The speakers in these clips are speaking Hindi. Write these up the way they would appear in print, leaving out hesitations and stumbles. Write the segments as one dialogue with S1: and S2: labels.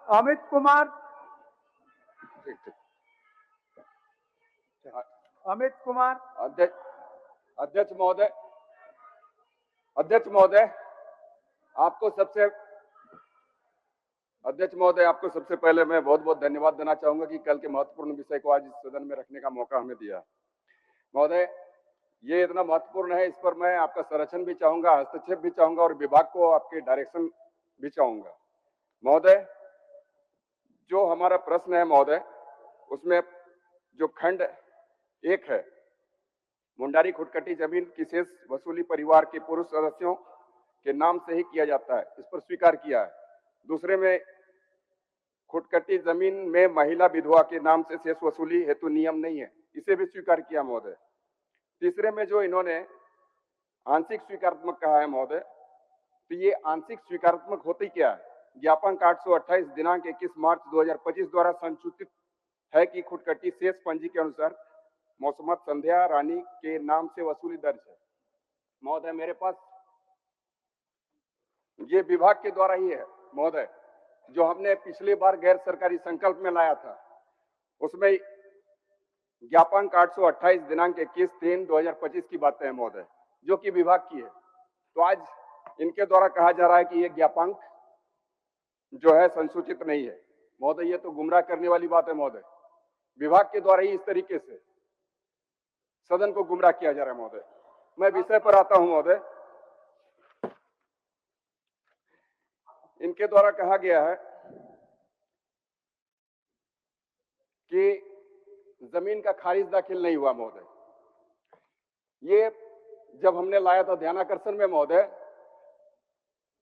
S1: अमित कुमार,
S2: ठीक ठीक।
S1: अमित कुमार।
S2: अध्यक्ष अध्यक्ष महोदय, अध्यक्ष महोदय आपको सबसे अध्यक्ष महोदय आपको सबसे पहले मैं बहुत बहुत धन्यवाद देना चाहूंगा कि कल के महत्वपूर्ण विषय को आज इस सदन में रखने का मौका हमें दिया। महोदय, ये इतना महत्वपूर्ण है, इस पर मैं आपका संरक्षण भी चाहूंगा, हस्तक्षेप भी चाहूंगा और विभाग को आपके डायरेक्शन भी चाहूंगा। महोदय, जो हमारा प्रश्न है महोदय, उसमें जो खंड 1 है, मुंडारी खुटकटी जमीन की शेष वसूली परिवार के पुरुष सदस्यों के नाम से ही किया जाता है, इस पर स्वीकार किया है। दूसरे में खुटकटी जमीन में महिला विधवा के नाम से शेष वसूली हेतु नियम नहीं है, इसे भी स्वीकार किया महोदय। तीसरे में जो इन्होंने आंशिक स्वीकारात्मक कहा है महोदय, तो ये आंशिक स्वीकारात्मक होती क्या है? ज्ञापन 828 दिनांक 21 मार्च 2025 द्वारा संसूचित है कि खुटकटी शेष पंजी के अनुसार मौसमत संध्या रानी के नाम से वसूली दर्ज है। महोदय, मेरे पास ये विभाग के द्वारा ही है महोदय, जो हमने पिछली बार गैर सरकारी संकल्प में लाया था, उसमें ज्ञापन 828 दिनांक 21/3/2025 की बातें हैं महोदय, जो कि विभाग की है। तो आज इनके द्वारा कहा जा रहा है कि ये ज्ञापांक जो है संसूचित नहीं है। महोदय, ये तो गुमराह करने वाली बात है महोदय। विभाग के द्वारा ही इस तरीके से सदन को गुमराह किया जा रहा है महोदय। मैं विषय पर आता हूं महोदय। इनके द्वारा कहा गया है कि जमीन का खारिज दाखिल नहीं हुआ महोदय। ये जब हमने लाया था ध्यानाकर्षण में महोदय,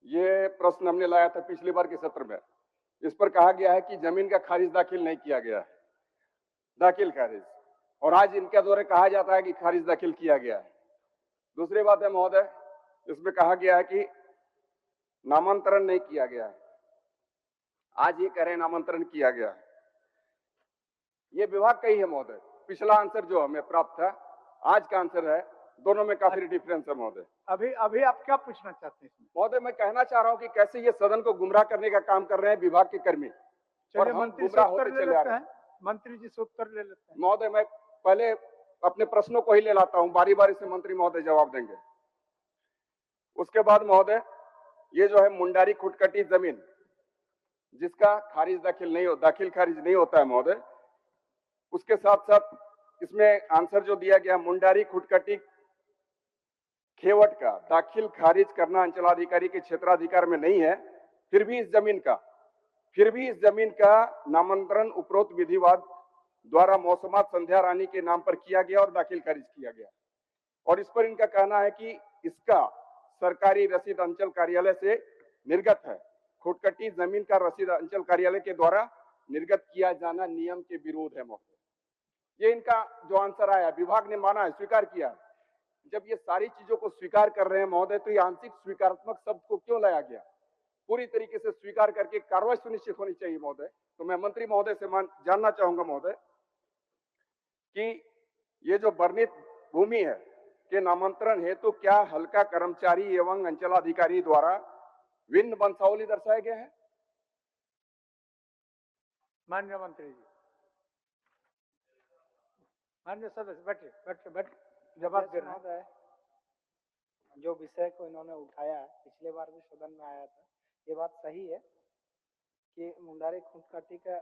S2: ये प्रश्न हमने लाया था पिछली बार के सत्र में, इस पर कहा गया है कि जमीन का खारिज दाखिल नहीं किया गया है, दाखिल खारिज, और आज इनके द्वारा कहा जाता है कि खारिज दाखिल किया गया है। दूसरी बात है महोदय, इसमें कहा गया है कि नामांतरण नहीं किया गया है, आज ये कह रहे हैं नामांतरण किया गया है। ये विभाग का ही है महोदय। पिछला आंसर जो हमें प्राप्त था, आज का आंसर है, दोनों में काफी डिफरेंस है महोदय।
S1: अभी आप क्या पूछना चाहते हैं?
S2: महोदय, मैं कहना चाह रहा हूं कि कैसे ये सदन को गुमराह करने का काम कर रहे हैं विभाग के कर्मी, और हम गुमराह होते चले आ रहे हैं।
S1: मंत्री जी से उत्तर ले लेते हैं।
S2: महोदय, मैं पहले अपने प्रश्नों को ही ले लाता हूं, बारी बारी से मंत्री महोदय जवाब देंगे। उसके बाद महोदय, ये जो है मुंडारी खुटकटी जमीन जिसका खारिज दाखिल खारिज नहीं होता है महोदय, उसके साथ साथ इसमें आंसर जो दिया गया, मुंडारी खुटकटी खेवट का दाखिल खारिज करना अंचलाधिकारी के क्षेत्राधिकार में नहीं है, फिर भी इस जमीन का नामांतरण उपरोक्त विधिवाद द्वारा मौसमात संध्या रानी के नाम पर किया गया और दाखिल खारिज किया गया। और इस पर इनका कहना है कि इसका सरकारी रसीद अंचल कार्यालय से निर्गत है। खुटकटी जमीन का रसीद अंचल कार्यालय के द्वारा निर्गत किया जाना नियम के विरोध है महोदय। ये इनका जो आंसर आया, विभाग ने माना है, स्वीकार किया है। जब ये सारी चीजों को स्वीकार कर रहे हैं महोदय, तो ये आंशिक स्वीकारात्मक शब्द को क्यों लाया गया? पूरी तरीके से स्वीकार करके कार्रवाई सुनिश्चित होनी चाहिए महोदय। तो मैं मंत्री महोदय से जानना चाहूंगा महोदय कि ये जो वर्णित भूमि है के नामांतरण हेतु क्या हल्का कर्मचारी एवं अंचलाधिकारी द्वारा भिन्न वंशावली दर्शाए गए हैं?
S1: माननीय मंत्री जी, माननीय सदस्य बैठ जवाब दे रहे हैं।
S3: जो विषय को इन्होंने उठाया, पिछले बार भी सदन में आया था, ये बात सही है कि मुंडारी खुटकटी का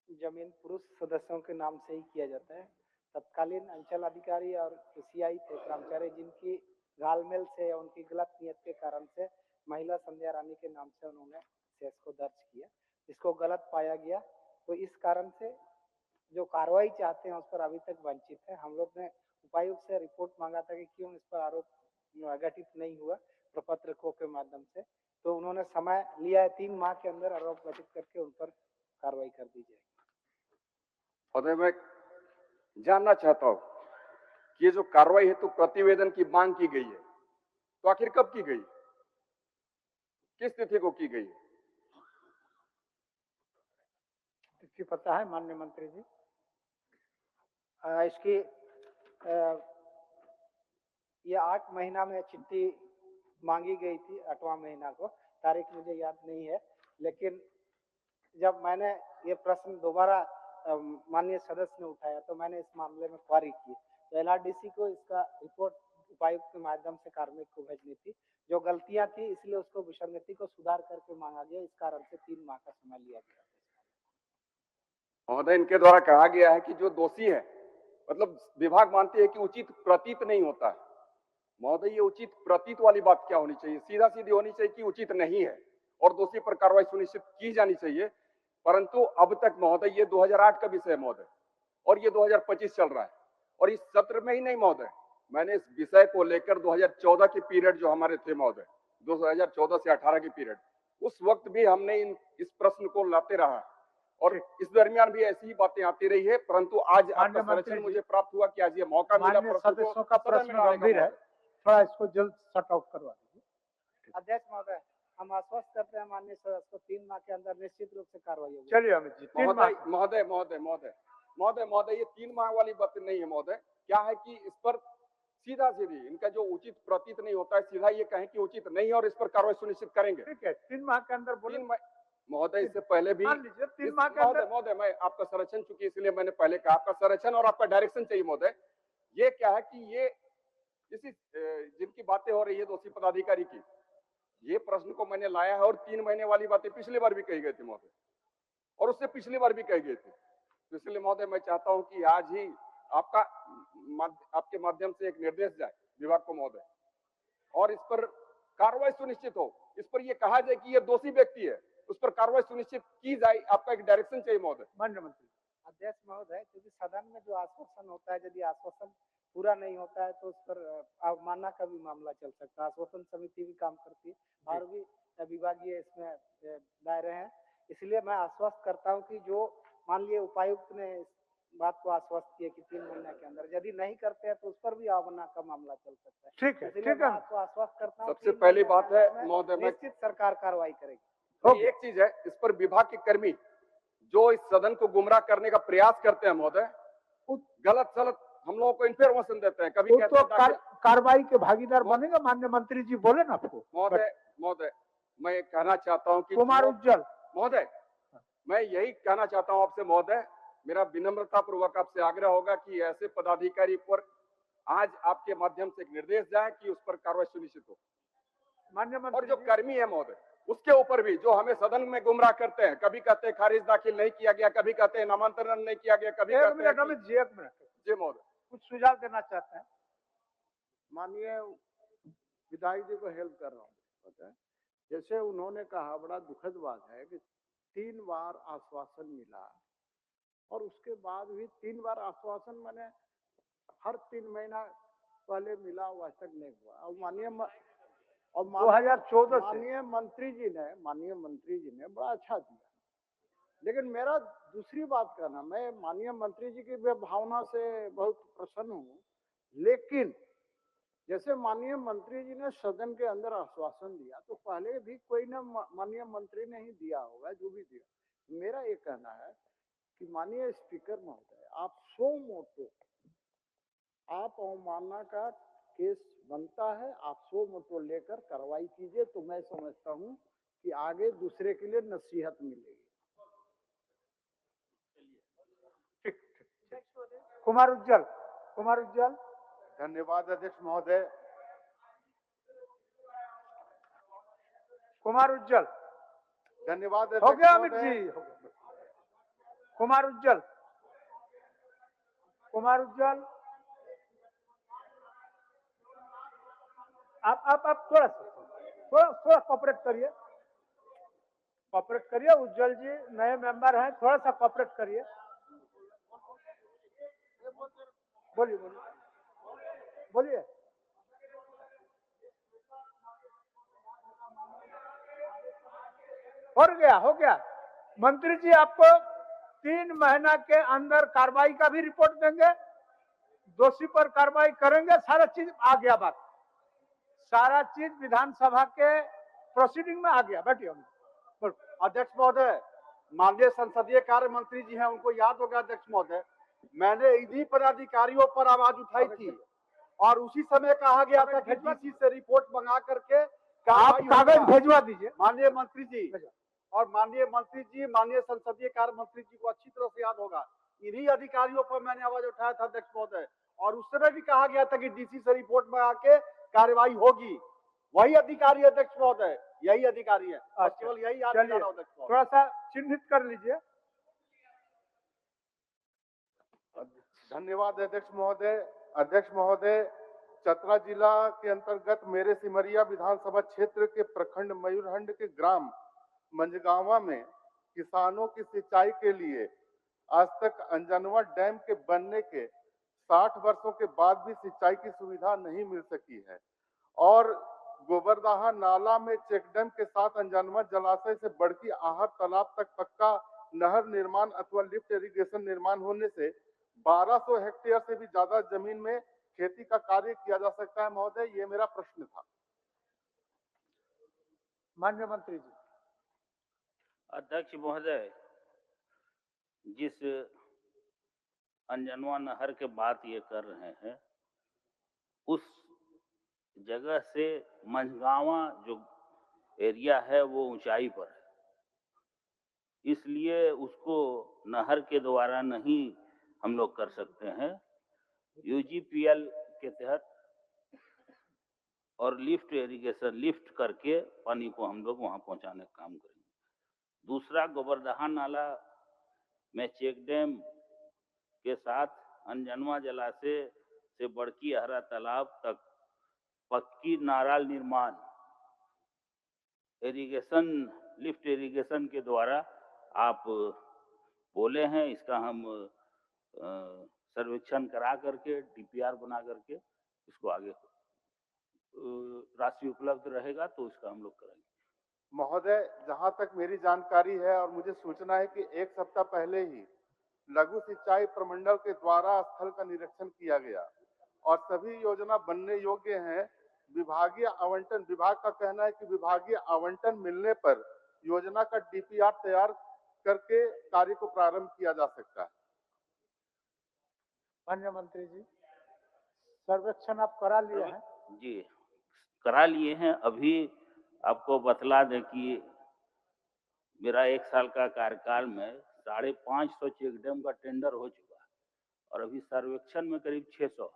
S3: जमीन पुरुष सदस्यों के नाम से ही किया जाता है। तत्कालीन अंचल अधिकारी और एसीआई थे कर्मचारी, जिनकी घालमेल से या उनकी गलत नियत के कारण से महिला संध्या रानी के नाम से उन्होंने शेष को दर्ज किया। इसको गलत पाया गया, तो इस कारण से जो कार्रवाई चाहते हैं उस पर अभी तक वंचित है। हम लोग ने उपायुक्त से रिपोर्ट मांगा था कि क्यों इस पर आरोप घटित नहीं हुआ प्रपत्रकों के माध्यम से, तो उन्होंने समय लिया है, 3 माह के अंदर आरोप घटित करके उन पर कार्रवाई कर दी जाएगी।
S2: और मैं जानना चाहता हूं कि ये जो कार्रवाई हेतु प्रतिवेदन की मांग की गई है, तो आखिर कब की गई, किस तिथि को की गई?
S1: तिथि पता है माननीय मंत्री जी?
S3: इसकी ये 8 महीना में चिट्ठी मांगी गई थी, 8वां महीना को, तारीख मुझे याद नहीं है, लेकिन जब मैंने ये प्रश्न दोबारा माननीय सदस्य ने उठाया तो मैंने इस मामले में क्वारी की, तो एलआरडीसी को इसका रिपोर्ट उपायुक्त के माध्यम से कार्मिक को भेजनी थी। जो गलतियां थी इसलिए उसको विसंगति को सुधार करके मांगा गया, इस कारण से 3 माह का समय लिया गया।
S2: महोदय, इनके द्वारा कहा गया है कि जो दोषी है, मतलब विभाग मानती है कि उचित प्रतीत नहीं होता है। महोदय, ये उचित प्रतीत वाली बात क्या होनी चाहिए? सीधा सीधी होनी चाहिए कि उचित नहीं है और दोषी पर कार्रवाई सुनिश्चित की जानी चाहिए। परंतु अब तक महोदय ये 2008 का विषय है महोदय, और ये 2025 चल रहा है, और इस सत्र में ही नहीं महोदय, मैंने इस विषय को लेकर 2014 के पीरियड जो हमारे थे महोदय, 2014 से 18 के पीरियड, उस वक्त भी हमने इस प्रश्न को लाते रहा और इस दरमियान भी ऐसी ही बातें आती रही है। परंतु आज आपका संरक्षण मुझे प्राप्त हुआ कि आज ये मौका मिला।
S1: सदस्यों का प्रश्न गंभीर है, थोड़ा इसको जल्द शट आउट करवा दीजिए।
S3: अध्यक्ष महोदय, हम आश्वस्त करते हैं माननीय सदस्य को 3 माह के अंदर निश्चित रूप से कार्रवाई होगी।
S1: चलिए अमित जी, 3 माह।
S2: महोदय महोदय महोदय महोदय महोदय ये 3 माह वाली बात नहीं है महोदय। क्या है कि इस पर सीधा सीधी इनका जो उचित प्रतीत नहीं होता है, सीधा ये कहें कि उचित नहीं है और इस पर कार्रवाई सुनिश्चित करेंगे।
S1: ठीक है, 3 माह के अंदर बोले
S2: महोदय। इससे पहले भी
S1: मान लीजिए 3 माह के अंदर।
S2: महोदय, मैं आपका संरक्षण, चूंकि इसलिए मैंने पहले कहा, आपका संरक्षण और आपका डायरेक्शन चाहिए महोदय। ये क्या है कि ये इसी जिनकी बातें हो रही है दोषी पदाधिकारी की, ये प्रश्न को मैंने लाया है और 3 महीने वाली बातें पिछली बार भी कही गई थी महोदय, और उससे पिछली बार भी कही गई थी। तो इसलिए महोदय मैं चाहता हूं कि आज ही आपके माध्यम से एक निर्देश जाए विभाग को महोदय, और इस पर कार्रवाई सुनिश्चित हो। इस पर यह कहा जाए कि यह दोषी व्यक्ति है, उस पर कार्रवाई सुनिश्चित की जाए। आपका एक डायरेक्शन चाहिए महोदय।
S3: माननीय मंत्री। अध्यक्ष महोदय, क्योंकि सदन में जो आश्वासन होता है, यदि आश्वासन पूरा नहीं होता है तो उस पर अवमानना का भी मामला चल सकता है। आश्वासन समिति भी काम करती है और भी विभागीय इसमें दायरे हैं। इसलिए मैं आश्वस्त करता हूं कि जो मान लीजिए उपायुक्त ने इस बात को आश्वस्त किया कि 3 महीने के अंदर यदि नहीं करते हैं तो उस पर भी अवमानना का मामला चल सकता है।
S1: ठीक है,
S3: इसलिए मैं आपको आश्वस्त करता हूं।
S2: सबसे पहली बात है महोदय,
S3: निश्चित सरकार कार्रवाई करेगी।
S2: एक चीज है, इस पर विभाग के कर्मी जो इस सदन को गुमराह करने का प्रयास करते हैं महोदय, गलत सलत हम लोगों को इन्फॉर्मेशन देते हैं। कभी कहते हैं
S1: कार्रवाई के भागीदार बनेगा। माननीय मंत्री जी बोले ना आपको।
S2: महोदय मैं कहना चाहता हूं कि
S1: कुमार उज्जवल
S2: महोदय, मैं यही कहना चाहता हूं आपसे महोदय, मेरा विनम्रता पूर्वक आपसे आग्रह होगा कि ऐसे पदाधिकारी पर आज आपके माध्यम से एक निर्देश जाए कि उस पर कार्रवाई सुनिश्चित हो।
S1: माननीय मंत्री,
S2: और जो कर्मी है महोदय, उसके ऊपर भी जो हमें सदन में गुमराह करते हैं, कभी कहते हैं खारिज दाखिल नहीं किया गया, कभी कहते हैं नामांतरण नहीं किया गया, कभी
S1: एक मिनट
S2: जी महोदय
S1: कुछ सुझाव देना चाहते हैं।
S4: माननीय विधायक जी को हेल्प कर रहा हूँ। जैसे उन्होंने कहा, बड़ा दुखद बात है कि 3 बार आश्वासन मिला और उसके बाद भी 3 बार आश्वासन मैंने हर 3 महीना पहले मिला, आज तक नहीं हुआ। और माननीय
S1: 2014
S4: माननीय मंत्री जी ने बड़ा अच्छा दिया। लेकिन मेरा दूसरी बात कहना, मैं माननीय मंत्री जी की भावना से बहुत प्रसन्न हूँ, लेकिन जैसे माननीय मंत्री जी ने सदन के अंदर आश्वासन दिया तो पहले भी कोई ना माननीय मंत्री ने ही दिया होगा, जो भी दिया। मेरा ये कहना है कि माननीय स्पीकर महोदय, आप सो मोटो आप अवमानना का केस बनता है, आप सो मोटो लेकर कार्रवाई कीजिए, तो मैं समझता हूं कि आगे दूसरे के लिए नसीहत मिलेगी।
S1: कुमार उज्जवल।
S4: धन्यवाद अध्यक्ष महोदय।
S1: कुमार उज्जवल,
S4: धन्यवाद
S1: हो गया अमित जी, हो गया। कुमार उज्जवल, आप थोड़ा कॉपरेट करिए। उज्जवल जी नए मेंबर हैं, थोड़ा सा कॉपरेट करिए। बोलिए। हो गया। मंत्री जी आपको 3 महीना के अंदर कार्रवाई का भी रिपोर्ट देंगे, दोषी पर कार्रवाई करेंगे, सारा चीज आ गया। बात सारा चीज विधानसभा के प्रोसीडिंग में आ गया। बैठिए।
S4: अध्यक्ष महोदय, माननीय संसदीय कार्य मंत्री जी हैं, उनको याद होगा अध्यक्ष महोदय, मैंने इन्हीं पदाधिकारियों पर आवाज उठाई थी और उसी समय कहा गया था कि डीसी से रिपोर्ट मंगा करके
S1: आप कागज भेजवा दीजिए।
S4: माननीय मंत्री जी, और माननीय मंत्री जी, माननीय संसदीय कार्य मंत्री जी को अच्छी तरह से याद होगा, इन्हीं अधिकारियों पर मैंने आवाज उठाया था अध्यक्ष महोदय, और उस समय भी कहा गया था कि डीसी से रिपोर्ट में आके कार्रवाई होगी। वही अधिकारी अध्यक्ष महोदय, यही अधिकारी है, और केवल यही याद दिला रहा हूं अध्यक्ष महोदय।
S1: थोड़ा सा चिन्हित कर लीजिए।
S5: धन्यवाद अध्यक्ष महोदय। अध्यक्ष महोदय, चतरा जिला के अंतर्गत मेरे सिमरिया विधानसभा क्षेत्र के प्रखंड मयूरहंड के ग्राम मंझगावा में किसानों की सिंचाई के लिए आज तक अंजनवा डैम के बनने के 60 वर्षों के बाद भी सिंचाई की सुविधा नहीं मिल सकी है, और गोबरदाहा नाला में चेक डैम के साथ अंजनवा जलाशय से बड़की आहर तालाब तक पक्का नहर निर्माण अथवा लिफ्ट इरिगेशन निर्माण होने से 1200 हेक्टेयर से भी ज्यादा जमीन में खेती का कार्य किया जा सकता है। महोदय, ये मेरा प्रश्न था।
S1: माननीय मंत्री जी।
S6: अध्यक्ष महोदय, जिस अंजनवा नहर के बात ये कर रहे हैं, उस जगह से मंझगावा जो एरिया है वो ऊंचाई पर है, इसलिए उसको नहर के द्वारा नहीं हम लोग कर सकते हैं। यूजीपीएल के तहत और लिफ्ट इरिगेशन, लिफ्ट करके पानी को हम लोग वहां पहुंचाने का काम करेंगे। दूसरा, गोबरदहा नाला में चेक डैम के साथ अंजनवा जलाशय से बड़की अहरा तालाब तक पक्की नाराल निर्माण इरिगेशन, लिफ्ट इरिगेशन के द्वारा आप बोले हैं, इसका हम सर्वेक्षण करा करके डीपीआर बना करके इसको आगे राशि उपलब्ध रहेगा तो इसका हम लोग करेंगे।
S5: महोदय, जहां तक मेरी जानकारी है और मुझे सूचना है कि एक सप्ताह पहले ही लघु सिंचाई प्रमंडल के द्वारा स्थल का निरीक्षण किया गया और सभी योजना बनने योग्य हैं। विभागीय आवंटन, विभाग का कहना है कि विभागीय आवंटन मिलने पर योजना का डीपीआर तैयार करके कार्य को प्रारंभ किया जा सकता है।
S1: माननीय मंत्री जी, सर्वेक्षण आप करा लिए हैं?
S6: जी, करा लिए हैं। अभी आपको बतला दें कि मेरा 1 साल का कार्यकाल में 550 चेक डैम का टेंडर हो चुका है और अभी सर्वेक्षण में करीब 600।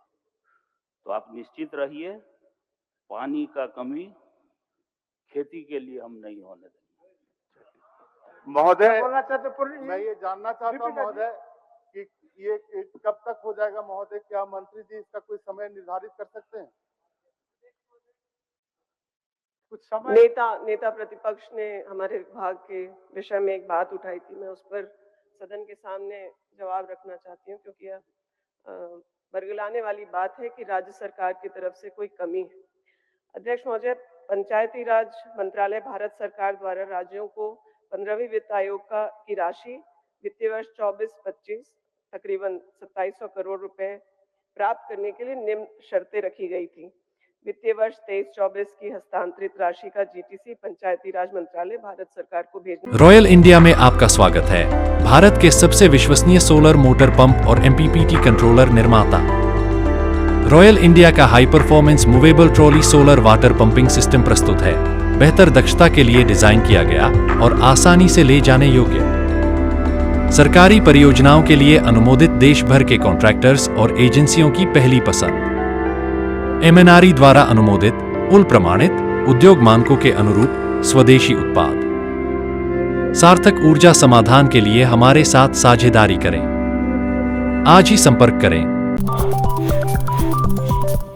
S6: तो आप निश्चित रहिए, पानी का कमी खेती के लिए हम नहीं होने देंगे।
S5: महोदय,
S1: बोलना चाहते
S5: मैं ये जानना चाहता हूँ महोदय कि ये कब तक हो जाएगा महोदय? क्या मंत्री जी इसका कोई समय निर्धारित कर सकते हैं?
S1: कुछ समय।
S7: नेता प्रतिपक्ष ने हमारे विभाग के विषय में एक बात उठाई थी, मैं उस पर सदन के सामने जवाब रखना चाहती हूँ, क्योंकि यह बरगलाने वाली बात है कि राज्य सरकार की तरफ से कोई कमी है। अध्यक्ष महोदय, पंचायती राज मंत्रालय भारत सरकार द्वारा राज्यों को 15वीं वित्त आयोग की राशि वित्तीय वर्ष 24-25 तकरीबन 2700 करोड़ रुपए प्राप्त करने के लिए निम्न शर्तें रखी गई थी। वित्तीय वर्ष 23-24 की हस्तांतरित राशि का जीटीसी पंचायती राज मंत्रालय भारत सरकार को भेजना।
S8: रॉयल इंडिया में आपका स्वागत है। भारत के सबसे विश्वसनीय सोलर मोटर पंप और एमपीपीटी कंट्रोलर निर्माता। रॉयल इंडिया का high performance movable trolley solar water pumping system प्रस्तुत है। बेहतर दक्षता के लिए डिजाइन किया गया और आसानी से ले जाने योग्य। सरकारी परियोजनाओं के लिए अनुमोदित देश भर के कॉन्ट्रैक्टर्स और एजेंसियों की पहली पसंद। एमएनआरई द्वारा अनुमोदित, उल प्रमाणित, उद्योग मानकों के अनुरूप स्वदेशी उत्पाद। सार्थक ऊर्जा समाधान के लिए हमारे साथ साझेदारी करें। आज ही संपर्क करें।